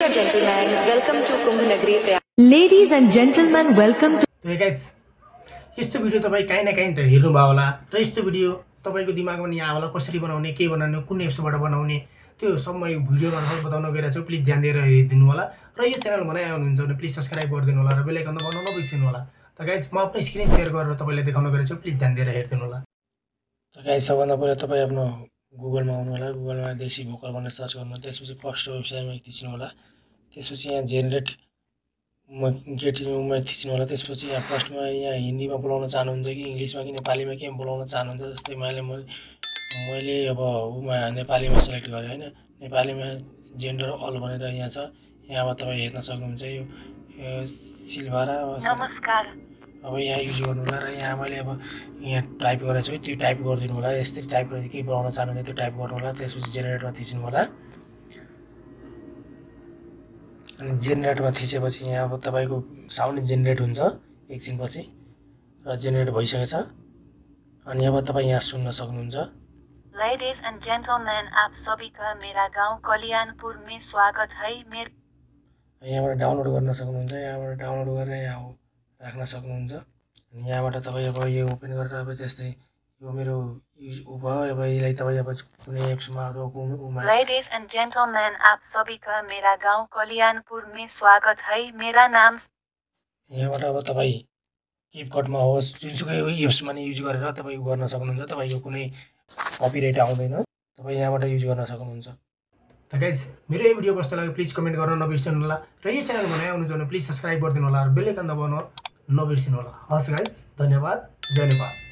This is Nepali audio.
Gentlemen, welcome to Kumbh Nagri Prayag. Ladies and gentlemen, welcome to. तो गाइस यस्तो भिडियो तपाई काहीँ न काहीँ त हेर्नु भयो होला र यस्तो भिडियो तपाईको दिमागमा नि आयो होला कसरी बनाउने के बनाउने कुन एप्सबाट बनाउने त्यो सब म यो भिडियो मार्फत बताउन गइरहेको छु। प्लिज ध्यान दिएर हेरिदिनु होला र यो च्यानल बनाइ आउनुहुन्छ भने प्लिज सब्स्क्राइब गरिदिनु होला र बेल आइकन दबाउन नबिर्सिनु होला। त गाइस म आफ्नो स्क्रिन शेयर गरेर तपाईलाई देखाउन गइरहेको छु, प्लिज ध्यान दिएर हेरिदिनु होला। त गाइस सबभन्दा पहिला तपाई आफ्नो गुगलमा आउनु होला, गुगलमा देशी भोकल भनेर सर्च गर्नु, त्यसपछि फर्स्ट वेबसाइटमा थिच्नु होला, त्यसपछि यहाँ जेनेरेट गेटिङमा थिच्नु होला, त्यसपछि यहाँ फर्स्टमा यहाँ हिन्दीमा बोलाउन चाहनुहुन्छ कि इङ्ग्लिसमा कि नेपालीमा के बोलाउन चाहनुहुन्छ। जस्तै मैले अब उमा नेपालीमा सेलेक्ट गरेँ हैन, नेपालीमा जेन्डर अल भनेर यहाँ छ, यहाँबाट तपाईँ हेर्न सक्नुहुन्छ। यो सिल्भारा नमस्कार अब यहाँ युज गर्नु होला र यहाँ मैले अब यहाँ टाइप गरेको छु त्यो टाइप गरिदिनु होला। यस्तै टाइप गरेर के बनाउन चाहनुहुन्छ त्यो टाइप गर्नु होला, त्यसपछि जेनेरेटमा थिच्नु होला। अनि जेनेरेटमा थिचेपछि यहाँ अब तपाईको साउन्ड जेनेरेट हुन्छ एकछिनपछि र जेनेरेट भइसकेछ। अनि अब तपाई यहाँ सुन्न सक्नुहुन्छ। Ladies and gentlemen, आप सभी का मेरा गांव कल्याणपुर में स्वागत है। यहाँबाट डाउनलोड गर्न सक्नुहुन्छ, यहाँबाट डाउनलोड गरेर यहाँ राख्न सक्नुहुन्छ। अनि यहाँबाट तपाई अब यो ओपन गरेर अब जस्तै यो मेरो उ भयो, अब यसलाई तपाई अब कुनै एप्समा अथवा कुनै Ladies and gentlemen, आप सभी का मेरा गांव कल्याणपुर में स्वागत है। मेरा नाम यहाँबाट अब तपाई किपकटमा होस् जुनसुकै एप्समा नि युज गरेर तपाई गर्न सक्नुहुन्छ। तपाईको कुनै कपिराइट आउँदैन, तपाई यहाँबाट युज गर्न सक्नुहुन्छ। त गाइस मेरो यो भिडियो कस्तो लाग्यो प्लिज कमेन्ट गर्न नबिर्सिनु होला र यो च्यानल बनाइ आउनुहुन्छ भने प्लिज सब्स्क्राइब गरिदिनु होला र बेल आइकन दबाउन नबिर्सिनु होला। हस् गाइस, धन्यवाद, जय नेपाल।